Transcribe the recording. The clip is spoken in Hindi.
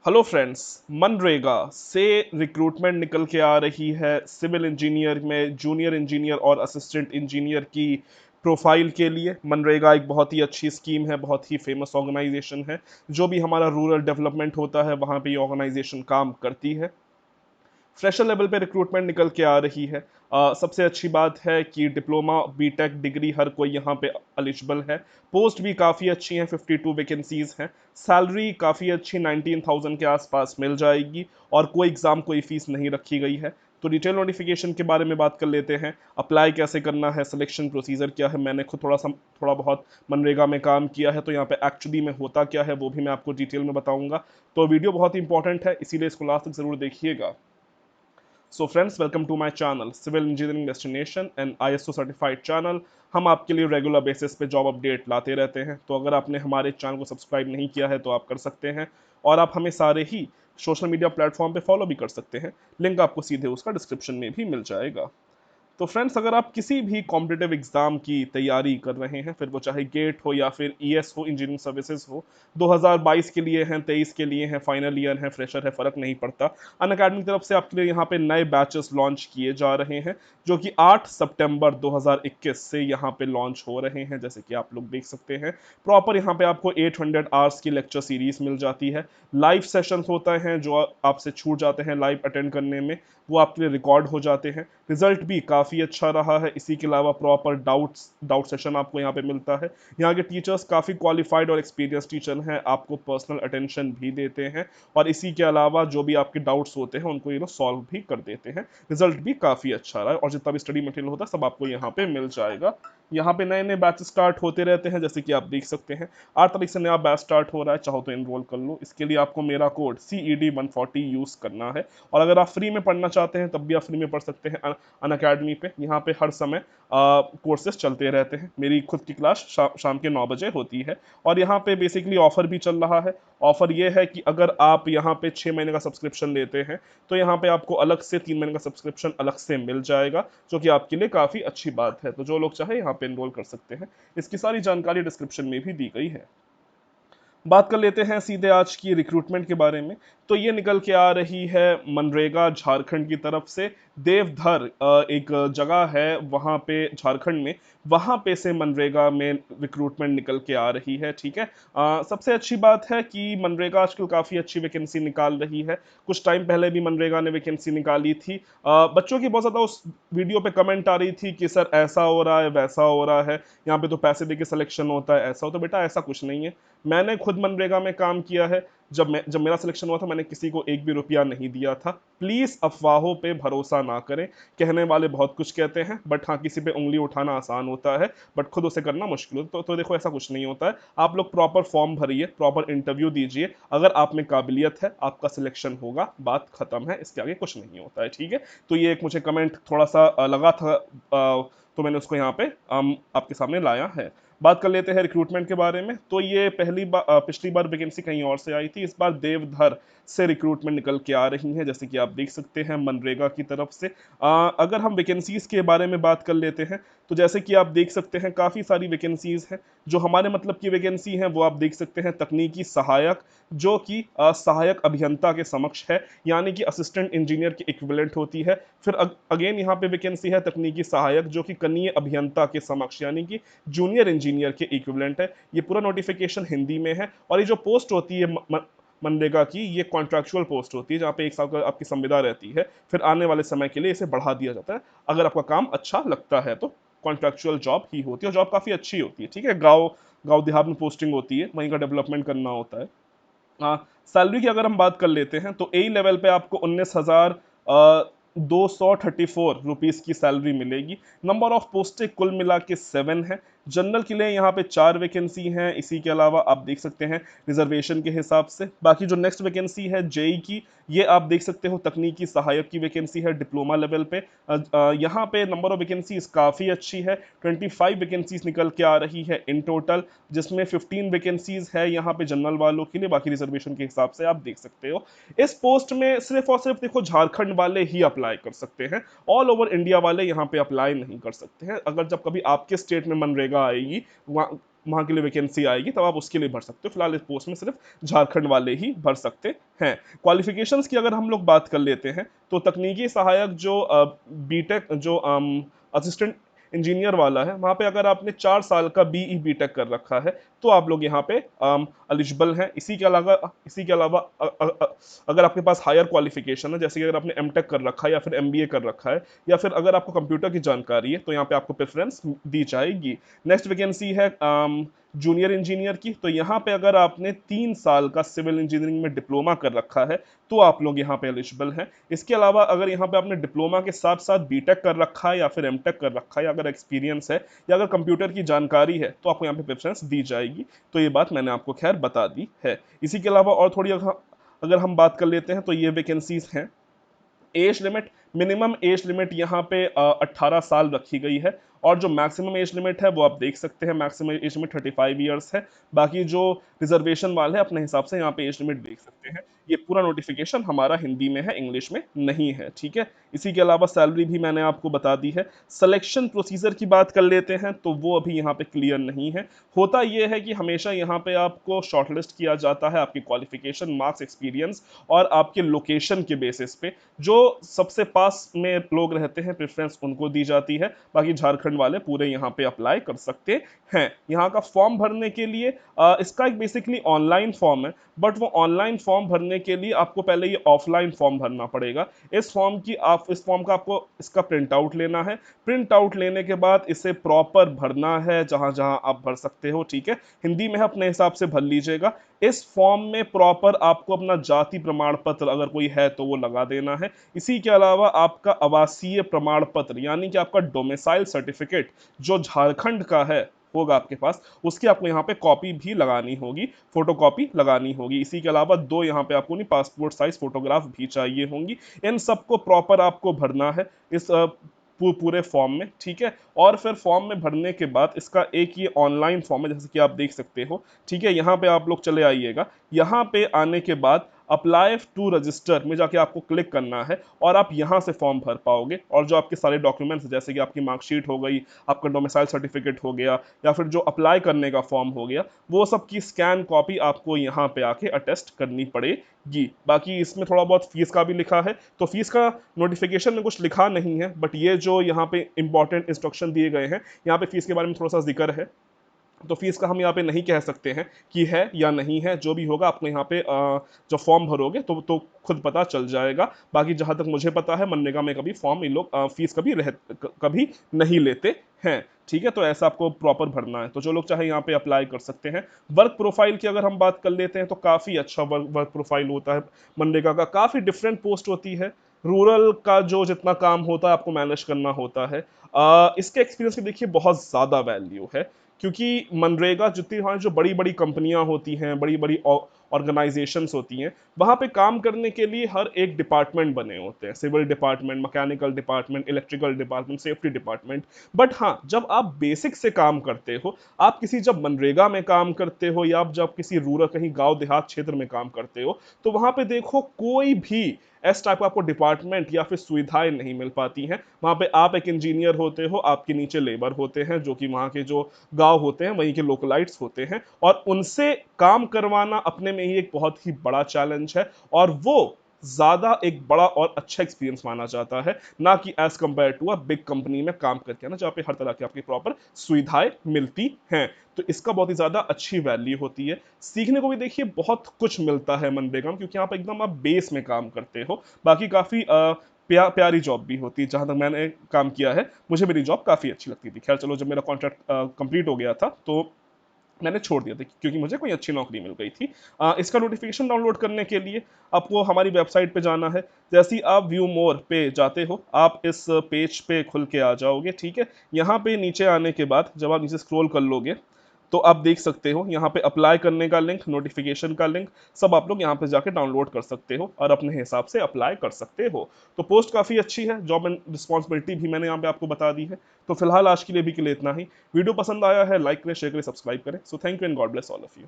Hello friends. मनरेगा से रिक्रूटमेंट निकल के आ रही है सिविल इंजीनियर में जूनियर इंजीनियर और असिस्टेंट इंजीनियर की प्रोफाइल के लिए। मनरेगा एक बहुत ही अच्छी स्कीम है, बहुत ही फेमस ऑर्गेनाइजेशन है। जो भी हमारा रूरल डेवलपमेंट होता है वहाँ पे ये ऑर्गेनाइजेशन काम करती है। फ्रेशर लेवल पे रिक्रूटमेंट निकल के आ रही है। सबसे अच्छी बात है कि डिप्लोमा बीटेक डिग्री हर कोई यहाँ पे एलिजिबल है। पोस्ट भी काफ़ी अच्छी हैं, 52 वैकेंसीज हैं। सैलरी काफ़ी अच्छी 19,000 के आसपास मिल जाएगी और कोई एग्ज़ाम कोई फीस नहीं रखी गई है। तो डिटेल नोटिफिकेशन के बारे में बात कर लेते हैं। अप्लाई कैसे करना है, सिलेक्शन प्रोसीजर क्या है। मैंने खुद थोड़ा बहुत मनरेगा में काम किया है, तो यहाँ पे एक्चुअली में होता क्या है वो भी मैं आपको डिटेल में बताऊंगा। तो वीडियो बहुत ही इंपॉर्टेंट है, इसीलिए इसको लास्ट तक ज़रूर देखिएगा। So friends, welcome to my channel civil engineering destination and ISO certified channel. हम आपके लिए रेगुलर बेसिस पे जॉब अपडेट लाते रहते हैं। तो अगर आपने हमारे चैनल को सब्सक्राइब नहीं किया है तो आप कर सकते हैं, और आप हमें सारे ही सोशल मीडिया प्लेटफॉर्म पे फॉलो भी कर सकते हैं। लिंक आपको सीधे उसका डिस्क्रिप्शन में भी मिल जाएगा। तो फ्रेंड्स, अगर आप किसी भी कॉम्पिटिटिव एग्जाम की तैयारी कर रहे हैं, फिर वो चाहे गेट हो या फिर ईएस हो, इंजीनियरिंग सर्विसेज हो, 2022 के लिए हैं, 23 के लिए हैं, फाइनल ईयर है, फ्रेशर है, फर्क नहीं पड़ता। अनअकैडमी की तरफ से आपके लिए यहाँ पे नए बैचेस लॉन्च किए जा रहे हैं, जो कि 8 सितंबर 2021 से यहाँ पे लॉन्च हो रहे हैं। जैसे कि आप लोग देख सकते हैं, प्रॉपर यहाँ पे आपको 800 आवर्स की लेक्चर सीरीज मिल जाती है। लाइव सेशंस होते हैं जो आपसे छूट जाते हैं लाइव अटेंड करने में, वो आपके लिए रिकॉर्ड हो जाते हैं। रिजल्ट भी काफ़ी अच्छा रहा है। इसी के अलावा प्रॉपर डाउट सेशन आपको यहाँ पे मिलता है। यहाँ के टीचर्स काफ़ी क्वालिफाइड और एक्सपीरियंस टीचर हैं, आपको पर्सनल अटेंशन भी देते हैं, और इसी के अलावा जो भी आपके डाउट्स होते हैं उनको सॉल्व भी कर देते हैं। रिजल्ट भी काफ़ी अच्छा रहा है, और जितना भी स्टडी मटेरियल होता है सब आपको यहाँ पे मिल जाएगा। यहाँ पे नए नए बैच स्टार्ट होते रहते हैं, जैसे कि आप देख सकते हैं 8 तारीख से नया बैच स्टार्ट हो रहा है। चाहो तो इनरोल कर लो। इसके लिए आपको मेरा कोड CED140 यूज़ करना है, और अगर आप फ्री में पढ़ना चाहते हैं तब भी आप फ्री में पढ़ सकते हैं अनअकैडमी पे। यहाँ पे हर समय कोर्सेज चलते रहते हैं। मेरी खुद की क्लास शाम के 9 बजे होती है, और यहाँ पे बेसिकली ऑफर भी चल रहा है। ऑफर ये है कि अगर आप यहाँ पे 6 महीने का सब्सक्रिप्शन लेते हैं तो यहाँ पे आपको अलग से 3 महीने का सब्सक्रिप्शन अलग से मिल जाएगा, जो कि आपके लिए काफ़ी अच्छी बात है। तो जो लोग चाहे यहाँ पे इनरोल कर सकते हैं। इसकी सारी जानकारी डिस्क्रिप्शन में भी दी गई है। बात कर लेते हैं सीधे आज की रिक्रूटमेंट के बारे में। तो ये निकल के आ रही है मनरेगा झारखंड की तरफ से। देवधर एक जगह है वहाँ पे झारखंड में, वहाँ पे से मनरेगा में रिक्रूटमेंट निकल के आ रही है। ठीक है। सबसे अच्छी बात है कि मनरेगा आजकल काफ़ी अच्छी वैकेंसी निकाल रही है। कुछ टाइम पहले भी मनरेगा ने वैकेंसी निकाली थी। बच्चों की बहुत ज़्यादा उस वीडियो पे कमेंट आ रही थी कि सर ऐसा हो रहा है, वैसा हो रहा है, यहाँ पे तो पैसे दे के सिलेक्शन होता है, ऐसा हो। तो बेटा ऐसा कुछ नहीं है। मैंने खुद मनरेगा में काम किया है। जब मेरा सिलेक्शन हुआ था मैंने किसी को एक भी रुपया नहीं दिया था। प्लीज़ अफवाहों पे भरोसा ना करें। कहने वाले बहुत कुछ कहते हैं, बट हाँ, किसी पे उंगली उठाना आसान होता है, बट खुद उसे करना मुश्किल होता है। तो देखो, ऐसा कुछ नहीं होता है। आप लोग प्रॉपर फॉर्म भरिए, प्रॉपर इंटरव्यू दीजिए। अगर आप में काबिलियत है आपका सिलेक्शन होगा, बात खत्म है। इसके आगे कुछ नहीं होता है। ठीक है। तो ये एक मुझे कमेंट थोड़ा सा लगा था, तो मैंने उसको यहाँ पे आपके सामने लाया है। बात कर लेते हैं रिक्रूटमेंट के बारे में। तो ये पिछली बार वैकेंसी कहीं और से आई थी, इस बार देवधर से रिक्रूटमेंट निकल के आ रही है, जैसे कि आप देख सकते हैं मनरेगा की तरफ से। अगर हम वैकेंसीज के बारे में बात कर लेते हैं, तो जैसे कि आप देख सकते हैं काफ़ी सारी वैकेंसीज हैं। जो हमारे मतलब की वैकेंसी है वो आप देख सकते हैं तकनीकी सहायक, जो कि सहायक अभियंता के समक्ष है, यानी कि असिस्टेंट इंजीनियर की इक्विवेलेंट होती है। फिर अगेन यहाँ पे वैकेंसी है तकनीकी सहायक, जो कि कनीय अभियंता के समक्ष, यानी कि जूनियर इंजीनियर के इक्विवेलेंट है। ये पूरा नोटिफिकेशन हिंदी में है, और ये जो पोस्ट होती है मनरेगा की, ये कॉन्ट्रैक्चुअल पोस्ट होती है, जहाँ पे 1 साल का आपकी संविदा रहती है। फिर आने वाले समय के लिए इसे बढ़ा दिया जाता है, अगर आपका काम अच्छा लगता है तो। कॉन्ट्रैक्चुअल जॉब ही होती है, और जॉब काफ़ी अच्छी होती है। ठीक है। गाँव गाँव देहात में पोस्टिंग होती है, वहीं का डेवलपमेंट करना होता है। हाँ। सैलरी की अगर हम बात कर लेते हैं तो ए लेवल पे आपको 19,234 रुपीज़ की सैलरी मिलेगी। नंबर ऑफ पोस्टें कुल मिला के 7 है। जनरल के लिए यहाँ पे 4 वैकेंसी हैं। इसी के अलावा आप देख सकते हैं रिजर्वेशन के हिसाब से। बाकी जो नेक्स्ट वैकेंसी है जेई की, ये आप देख सकते हो तकनीकी सहायक की वैकेंसी है डिप्लोमा लेवल पे। यहाँ पे नंबर ऑफ वैकेंसीज काफ़ी अच्छी है। 25 वैकेंसीज निकल के आ रही है इन टोटल, जिसमें 15 वैकेंसीज है यहाँ पे जनरल वालों के लिए, बाकी रिजर्वेशन के हिसाब से आप देख सकते हो। इस पोस्ट में सिर्फ और सिर्फ देखो झारखंड वाले ही अप्लाई कर सकते हैं, ऑल ओवर इंडिया वाले यहाँ पे अप्लाई नहीं कर सकते हैं। अगर जब कभी आपके स्टेट में मनरेगा आएगी, वहाँ वहाँ के लिए वैकेंसी आएगी तब आप उसके लिए भर सकते हो। फिलहाल इस पोस्ट में सिर्फ झारखंड वाले ही भर सकते हैं। क्वालिफिकेशंस की अगर हम लोग बात कर लेते हैं तो तकनीकी सहायक जो बीटेक जो असिस्टेंट इंजीनियर वाला है, वहाँ पे अगर आपने 4 साल का बीई बीटेक कर रखा है तो आप लोग यहाँ पे एलिजिबल हैं। इसी के अलावा अगर आपके पास हायर क्वालिफिकेशन है, जैसे कि अगर आपने एमटेक कर रखा है या फिर एमबीए कर रखा है या फिर अगर आपको कंप्यूटर की जानकारी है तो यहाँ पे आपको प्रेफरेंस दी जाएगी। नेक्स्ट वैकेंसी है जूनियर इंजीनियर की। तो यहाँ पे अगर आपने 3 साल का सिविल इंजीनियरिंग में डिप्लोमा कर रखा है तो आप लोग यहाँ पे एलिजिबल हैं। इसके अलावा अगर यहाँ पे आपने डिप्लोमा के साथ साथ बीटेक कर रखा है या फिर एमटेक कर रखा है, अगर एक्सपीरियंस है या अगर कंप्यूटर की जानकारी है तो आपको यहाँ पे प्रेफरेंस दी जाएगी। तो ये बात मैंने आपको खैर बता दी है। इसी के अलावा और थोड़ी अगर हम बात कर लेते हैं तो ये वैकेंसीज हैं। Age limit, minimum age limit यहाँ पे 18 साल रखी गई है और जो मैक्सिमम एज लिमिट है वो आप देख सकते हैं, मैक्सिमम एज लिमिट 35 ईयर्स है। बाकी जो रिजर्वेशन वाले हैं अपने हिसाब से यहाँ पे एज लिमिट देख सकते हैं। ये पूरा नोटिफिकेशन हमारा हिंदी में है, इंग्लिश में नहीं है, ठीक है। इसी के अलावा सैलरी भी मैंने आपको बता दी है। सिलेक्शन प्रोसीजर की बात कर लेते हैं तो वो अभी यहाँ पे क्लियर नहीं है। होता ये है कि हमेशा यहाँ पे आपको शॉर्टलिस्ट किया जाता है आपकी क्वालिफिकेशन, मार्क्स, एक्सपीरियंस और आपके लोकेशन के बेसिस पे। जो सबसे पास में लोग रहते हैं प्रेफरेंस उनको दी जाती है, बाकी झारखंड वाले पूरे यहाँ पे अप्लाई कर सकते हैं। यहाँ का फॉर्म भरने के लिए इसका एक बेसिकली ऑनलाइन फॉर्म है, बट वो ऑनलाइन फॉर्म भरने के लिए आपको पहले ये ऑफलाइन फॉर्म भरना पड़ेगा। इस फॉर्म का आपको इसका प्रिंट आउट लेना है। प्रिंट आउट लेने के बाद इसे प्रॉपर भरना है जहां जहां आप भर सकते हो, ठीक है। हिंदी में अपने हिसाब से भर लीजिएगा। इस फॉर्म में प्रॉपर आपको अपना जाति प्रमाण पत्र अगर कोई है तो वो लगा देना है। इसी के अलावा आपका आवासीय प्रमाण पत्र यानी कि आपका डोमिसाइल सर्टिफिकेट जो झारखंड का है होगा आपके पास, उसकी आपको यहाँ पे कॉपी भी लगानी होगी, फोटोकॉपी लगानी होगी। इसी के अलावा 2 यहाँ पे आपको नहीं पासपोर्ट साइज फोटोग्राफ भी चाहिए होंगी। इन सबको प्रॉपर आपको भरना है इस पूरे फॉर्म में, ठीक है। और फिर फॉर्म में भरने के बाद इसका एक ये ऑनलाइन फॉर्म है जैसे कि आप देख सकते हो, ठीक है। यहाँ पे आप लोग चले आइएगा। यहाँ पे आने के बाद अप्लाई टू रजिस्टर में जाके आपको क्लिक करना है और आप यहाँ से फॉर्म भर पाओगे। और जो आपके सारे डॉक्यूमेंट्स जैसे कि आपकी मार्कशीट हो गई, आपका डोमिसाइल सर्टिफिकेट हो गया या फिर जो अप्लाई करने का फॉर्म हो गया, वो सब की स्कैन कॉपी आपको यहाँ पे आके अटेस्ट करनी पड़ेगी। बाकी इसमें थोड़ा बहुत फीस का भी लिखा है, तो फीस का नोटिफिकेशन में कुछ लिखा नहीं है, बट ये जो यहाँ पे इंपॉर्टेंट इंस्ट्रक्शन दिए गए हैं यहाँ पे फीस के बारे में थोड़ा सा जिक्र है। तो फीस का हम यहाँ पे नहीं कह सकते हैं कि है या नहीं है, जो भी होगा आपको यहाँ पे जब फॉर्म भरोगे तो खुद पता चल जाएगा। बाकी जहाँ तक मुझे पता है मनरेगा में कभी फॉर्म ये लोग फीस कभी नहीं लेते हैं, ठीक है। तो ऐसा आपको प्रॉपर भरना है। तो जो लोग चाहे यहाँ पे अप्लाई कर सकते हैं। वर्क प्रोफाइल की अगर हम बात कर लेते हैं तो काफ़ी अच्छा वर्क प्रोफाइल होता है मनरेगा का। काफ़ी डिफरेंट पोस्ट होती है। रूरल का जो जितना काम होता है आपको मैनेज करना होता है। इसके एक्सपीरियंस की देखिए बहुत ज़्यादा वैल्यू है, क्योंकि मनरेगा जितनी हमारी जो बड़ी बड़ी कंपनियां होती हैं, बड़ी बड़ी ऑर्गेनाइजेशंस होती हैं, वहाँ पे काम करने के लिए हर एक डिपार्टमेंट बने होते हैं। Civil department, mechanical department, electrical department, safety department. But हाँ, जब आप बेसिक से काम करते हो, आप किसी जब मनरेगा में काम करते हो या आप जब किसी रूरल कहीं गांव देहात क्षेत्र में काम करते हो, तो वहाँ पे देखो कोई भी इस टाइप का आपको डिपार्टमेंट या फिर सुविधाएं नहीं मिल पाती हैं। वहाँ पे आप एक इंजीनियर होते हो, आपके नीचे लेबर होते हैं जो कि वहाँ के जो गांव होते हैं वहीं के लोकलाइट्स होते हैं, और उनसे काम करवाना अपने में ही एक बहुत ही बड़ा चैलेंज है। और वो ज़्यादा एक बड़ा और अच्छा एक्सपीरियंस माना जाता है, ना कि as compare to a big company में काम करके, ना, जहाँ पे हर तरह की आपकी प्रॉपर सुविधाएं मिलती हैं। तो इसका बहुत ही ज़्यादा अच्छी वैल्यू होती है। सीखने को भी देखिए बहुत कुछ मिलता है मनरेगा में, क्योंकि यहाँ पर एकदम आप बेस में काम करते हो। बाकी काफ़ी प्यारी जॉब भी होती है। जहाँ तक मैंने काम किया है मुझे मेरी जॉब काफ़ी अच्छी लगती थी। खैर चलो, जब मेरा कॉन्ट्रैक्ट कंप्लीट हो गया था तो मैंने छोड़ दिया था क्योंकि मुझे कोई अच्छी नौकरी मिल गई थी। इसका नोटिफिकेशन डाउनलोड करने के लिए आपको हमारी वेबसाइट पे जाना है। जैसे ही आप व्यू मोर पे जाते हो, आप इस पेज पे खुल के आ जाओगे, ठीक है। यहाँ पे नीचे आने के बाद जब आप नीचे स्क्रॉल कर लोगे तो आप देख सकते हो यहाँ पे अप्लाई करने का लिंक, नोटिफिकेशन का लिंक, सब आप लोग यहाँ पे जाके डाउनलोड कर सकते हो और अपने हिसाब से अप्लाई कर सकते हो। तो पोस्ट काफ़ी अच्छी है, जॉब एंड रिस्पॉन्सिबिलिटी भी मैंने यहाँ पे आपको बता दी है। तो फिलहाल आज के लिए भी के लिए इतना ही। वीडियो पसंद आया है लाइक करें, शेयर करें, सब्सक्राइब करें। So thank you and God bless all of you.